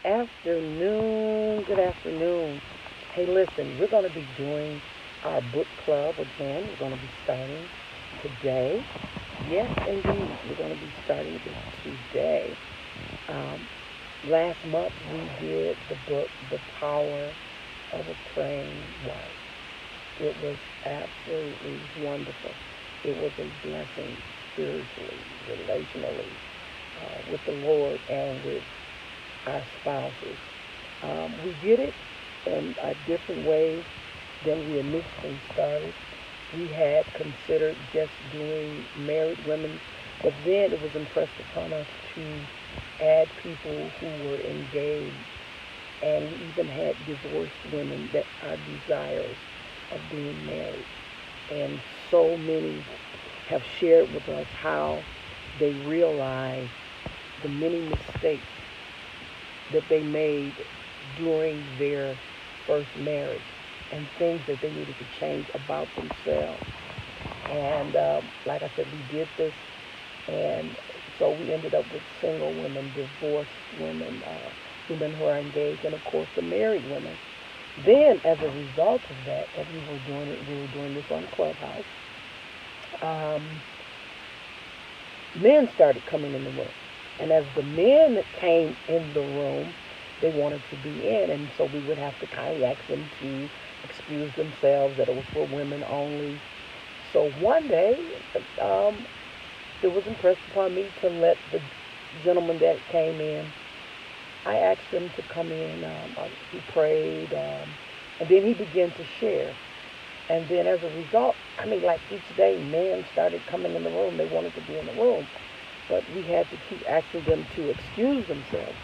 afternoon. Good afternoon. Hey, listen, we're going to be doing our book club again. We're going to be starting today. Yes, indeed. We're going to be starting it today. Um, Last month we did the book, The Power of a Praying Wife. It was absolutely wonderful. It was a blessing spiritually, relationally, with the Lord and with our spouses. We did it in a different way than we initially started. We had considered just doing married women, but then it was impressed upon us to add people who were engaged, and we even had divorced women that are desirous of being married. And so many have shared with us how they realize the many mistakes that they made during their first marriage and things that they needed to change about themselves. And like I said, we did this, and so we ended up with single women, divorced women, women who are engaged, and of course the married women. Then, as a result of that, as we were doing this on Clubhouse. Um, Men started coming in the room. And as the men came in the room, they wanted to be in. And so we would have to kindly ask them to excuse themselves, that it was for women only. So one day, um, it was impressed upon me to let the gentleman that came in, I asked him to come in. He prayed, and then he began to share. And then as a result, like each day, men started coming in the room. They wanted to be in the room. But we had to keep asking them to excuse themselves.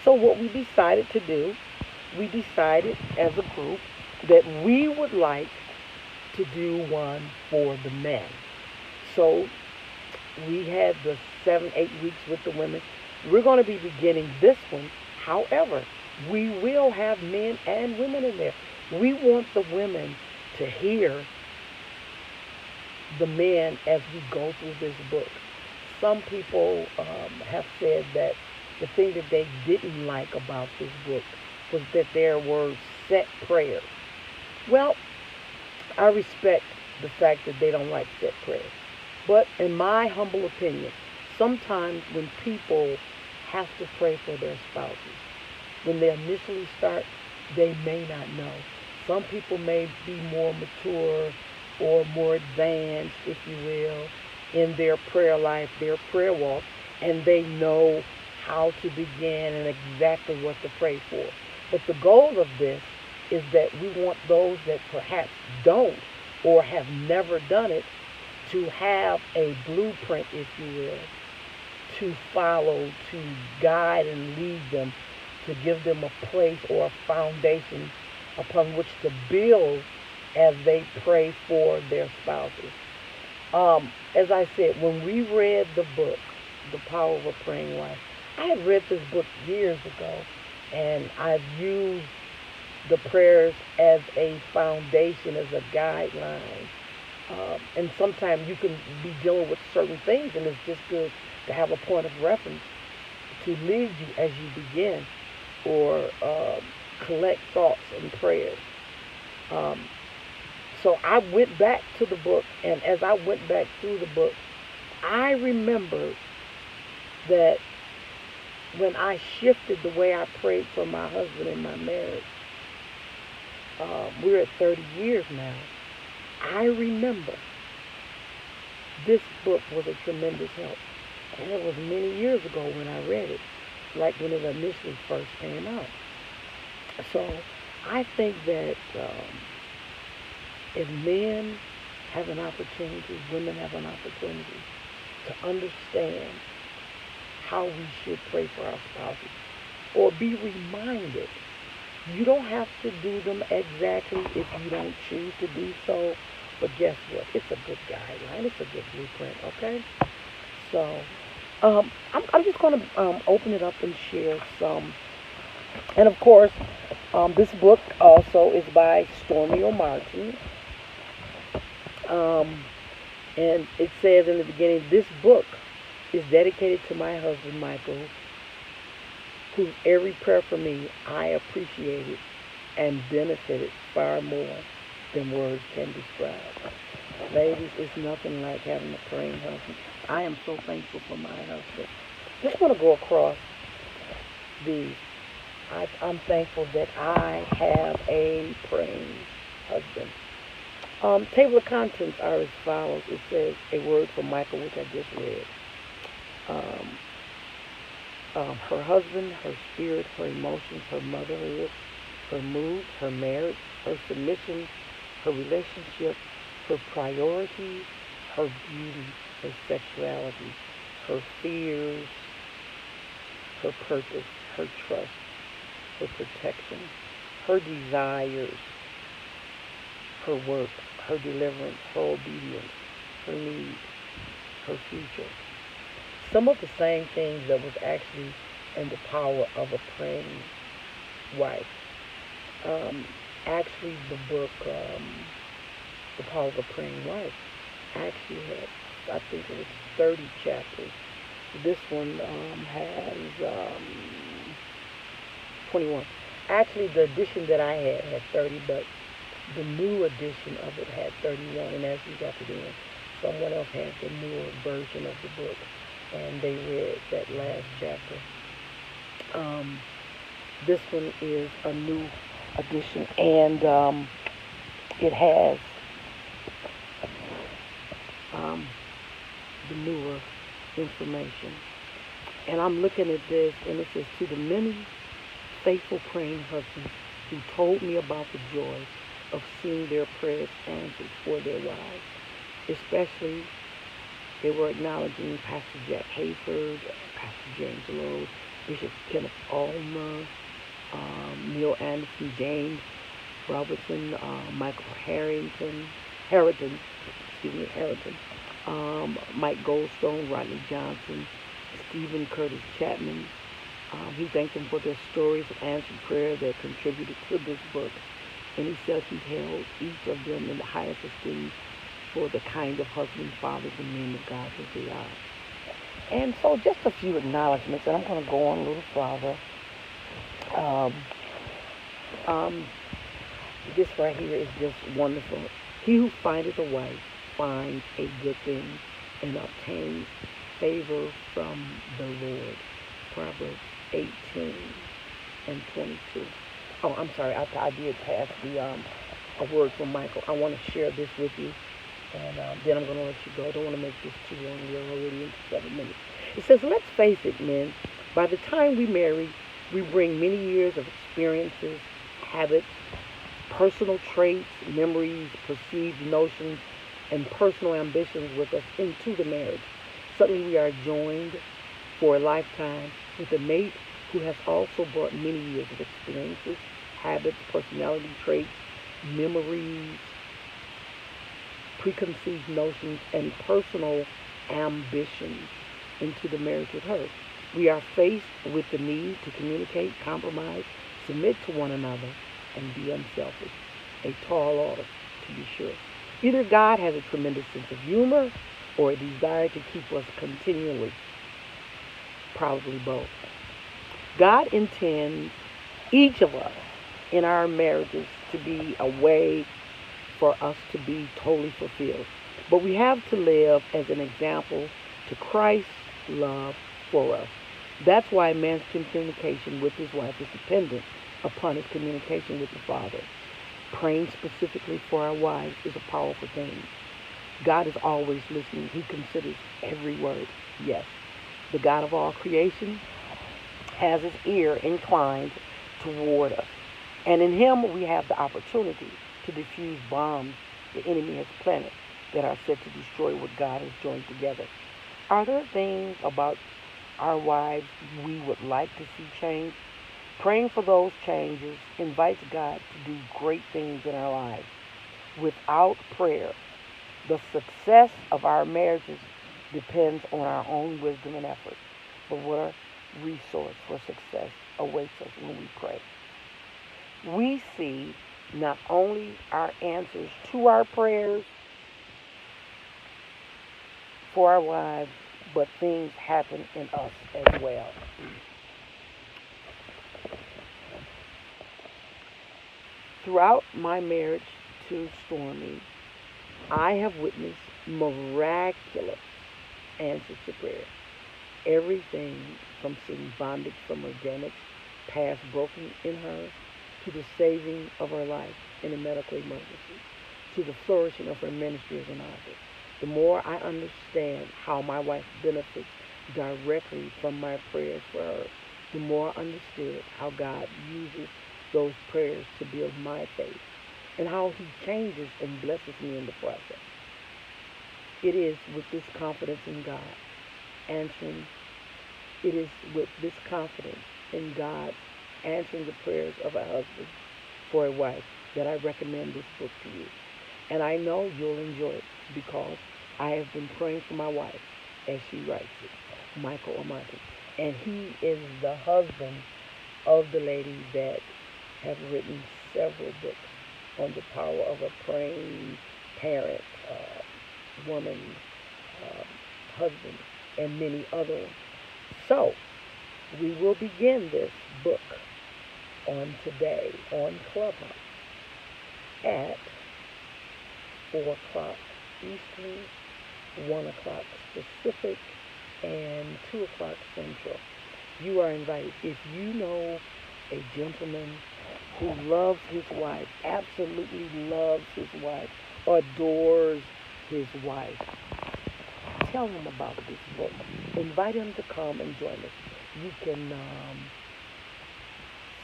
So what we decided to do, we decided as a group that we would like to do one for the men. So we had the 7, 8 weeks with the women. We're going to be beginning this one. However, we will have men and women in there. We want the women to hear the men as we go through this book. Some people have said that the thing that they didn't like about this book was that there were set prayers. Well, I respect the fact that they don't like set prayers. But in my humble opinion, sometimes when people have to pray for their spouses, when they initially start, they may not know. Some people may be more mature or more advanced, if you will, in their prayer life, their prayer walk, and they know how to begin and exactly what to pray for. But the goal of this is that we want those that perhaps don't or have never done it to have a blueprint, if you will, to follow, to guide and lead them, to give them a place or a foundation upon which to build as they pray for their spouses. As I said, when we read the book, The Power of a Praying Wife, I had read this book years ago, and I've used the prayers as a foundation, as a guideline. And sometimes you can be dealing with certain things, and it's just good to have a point of reference to lead you as you begin or collect thoughts and prayers. Um, so I went back to the book, and as I went back through the book, I remembered that when I shifted the way I prayed for my husband in my marriage, we're at 30 years now. I remember this book was a tremendous help. And it was many years ago when I read it, like when it initially first came out. So I think that if men have an opportunity, women have an opportunity to understand how we should pray for our spouses or be reminded. You don't have to do them exactly if you don't choose to do so, but guess what? It's a good guideline. It's a good blueprint, okay? So I'm just going to open it up and share some. And of course, this book also is by Stormy O'Martin. And it says in the beginning, this book is dedicated to my husband, Michael, whose every prayer for me I appreciated and benefited far more than words can describe. Ladies, it's nothing like having a praying husband. I am so thankful for my husband. Just want to go across these. I'm thankful that I have a praying husband. Table of contents are as follows. It says a word from Michael, which I just read. Um, her husband, her spirit, her emotions, her motherhood, her mood, her marriage, her submission, her relationship, her priorities, her beauty, her sexuality, her fears, her purpose, her trust, her protection, her desires, her work, her deliverance, her obedience, her needs, her future. Some of the same things that was actually in the power of a praying wife. Um, Actually, the book, The Power of a Praying Wife, actually had, I think it was 30 chapters. This one has 21. Actually, the edition that I had 30, but the new edition of it had 31. And as we got to the end, someone else had the newer version of the book, and they read that last chapter. Um, this one is a new edition, and it has um, the newer information. And I'm looking at this, and it says, to the many faithful praying husbands who told me about the joy of seeing their prayers answered for their wives. Especially, they were acknowledging Pastor Jack Hayford, Pastor James Lowe, Bishop Kenneth Alma, Neil Anderson, James Robertson, Michael Harrington, Mike Goldstone, Rodney Johnson, Stephen Curtis Chapman. He thanked them for their stories of answered prayer that contributed to this book. And he says he held each of them in the highest esteem for the kind of husband, fathers, and men of God that they are. And so just a few acknowledgments, and I'm going to go on a little farther. Um, um, this right here is just wonderful. He who findeth a wife finds a good thing and obtains favor from the Lord. Proverbs 18 and 22. Oh, I'm sorry. I did pass a word from Michael. I want to share this with you, and then I'm going to let you go. I don't want to make this too long. We're already into 7 minutes. It says, let's face it, men. By the time we marry, we bring many years of experiences, habits, personal traits, memories, perceived notions, and personal ambitions with us into the marriage. Suddenly we are joined for a lifetime with a mate who has also brought many years of experiences, habits, personality traits, memories, preconceived notions, and personal ambitions into the marriage with her. We are faced with the need to communicate, compromise, submit to one another, and be unselfish. A tall order, to be sure. Either God has a tremendous sense of humor or a desire to keep us continually, probably both. God intends each of us in our marriages to be a way for us to be totally fulfilled. But we have to live as an example to Christ's love for us. That's why a man's communication with his wife is dependent upon his communication with the Father. Praying specifically for our wives is a powerful thing. God is always listening. He considers every word. Yes, the God of all creation has his ear inclined toward us. And in him we have the opportunity to defuse bombs the enemy has planted that are set to destroy what God has joined together. Are there things about our wives we would like to see change? Praying for those changes invites God to do great things in our lives. Without prayer, the success of our marriages depends on our own wisdom and effort. But what a resource for success awaits us when we pray. We see not only our answers to our prayers for our wives, but things happen in us as well. Throughout my marriage to Stormy, I have witnessed miraculous answers to prayer. Everything from seeing bondage from organic past broken in her, to the saving of her life in a medical emergency, to the flourishing of her ministry as an author. The more I understand how my wife benefits directly from my prayers for her, the more I understood how God uses those prayers to build my faith and how He changes and blesses me in the process. It is with this confidence in God answering, it is with this confidence in God answering the prayers of a husband for a wife that I recommend this book to you. And I know you'll enjoy it because I have been praying for my wife as she writes it, Michael Amante. And he is the husband of the lady that have written several books on the power of a praying parent, woman, husband, and many other ones. So, we will begin this book on today on Clubhouse at 4 o'clock Eastern, 1 o'clock Pacific, and 2 o'clock Central. You are invited. If you know a gentleman who loves his wife, absolutely loves his wife, adores his wife, tell him about this book. Invite him to come and join us. You can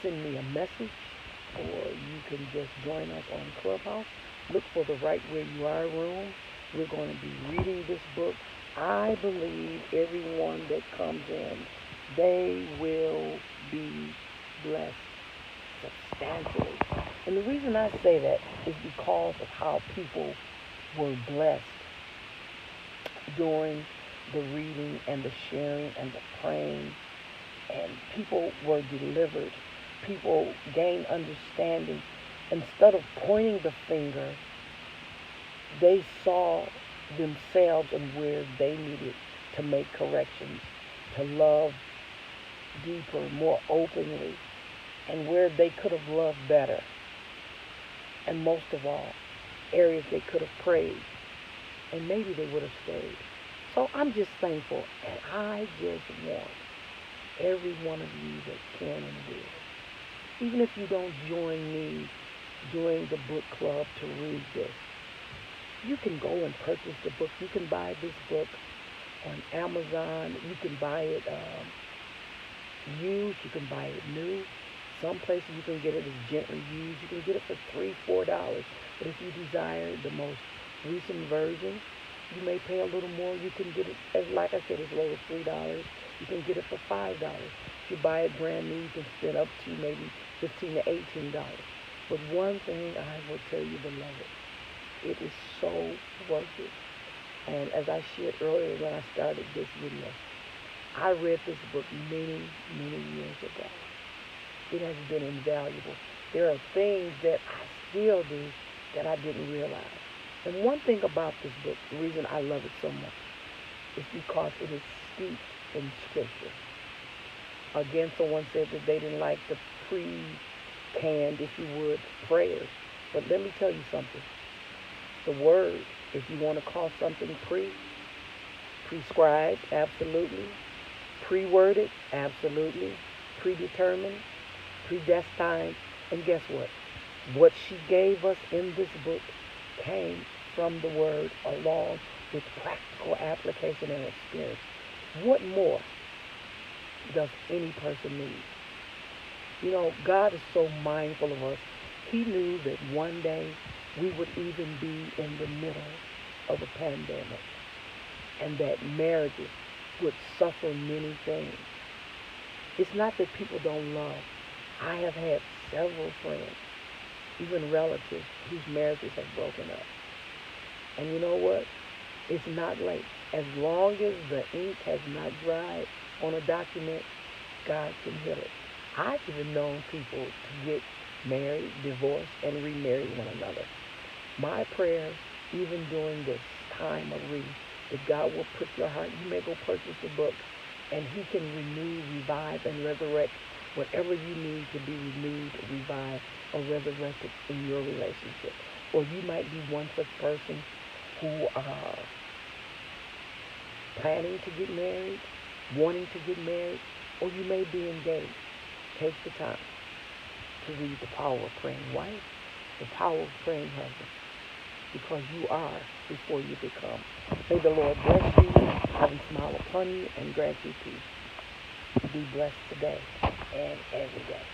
send me a message, or you can just join us on Clubhouse. Look for the Right Where You Are room. We're going to be reading this book. I believe everyone that comes in, they will be blessed substantially. And the reason I say that is because of how people were blessed during the reading and the sharing and the praying, and people were delivered. People gained understanding. Instead of pointing the finger, they saw themselves and where they needed to make corrections, to love deeper, more openly, and where they could have loved better. And most of all, areas they could have prayed, and maybe they would have stayed. So I'm just thankful, and I just want every one of you that can and will, even if you don't join me during the book club to read this, you can go and purchase the book. You can buy this book on Amazon. You can buy it used. You can buy it new. Some places you can get it as gently used. You can get it for $3, $4. But if you desire the most recent version, you may pay a little more. You can get it, as like I said, as low as $3. You can get it for $5. If you buy it brand new, you can spend up to maybe $15 to $18. But one thing I will tell you, beloved, it is so worth it. And as I shared earlier when I started this video, I read this book many, many years ago. It has been invaluable. There are things that I still do that I didn't realize. And one thing about this book, the reason I love it so much, is because it is steeped in Scripture. Again, someone said that they didn't like the pre-canned, if you would, prayers. But let me tell you something. The word, if you want to call something prescribed, absolutely. Pre-worded, absolutely. Predetermined, predestined. And guess what? What she gave us in this book came from the word along with practical application and experience. What more does any person need? You know, God is so mindful of us. He knew that one day we would even be in the middle of a pandemic, and that marriages would suffer many things. It's not that people don't love. I have had several friends, even relatives, whose marriages have broken up. And you know what? It's not late. As long as the ink has not dried on a document, God can heal it. I've even known people to get married, divorced, and remarry one another. My prayer, even during this time of reading, that God will prick your heart. You may go purchase the book, and He can renew, revive, and resurrect Whatever you need to be renewed, revived, or resurrected in your relationship. Or you might be one such person who are planning to get married, wanting to get married, or you may be engaged. Take the time to read The Power of Praying Wife, The Power of Praying Husband, because you are before you become. May the Lord bless you, heaven smile upon you, and grant you peace. Be blessed today and every day.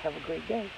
Have a great day.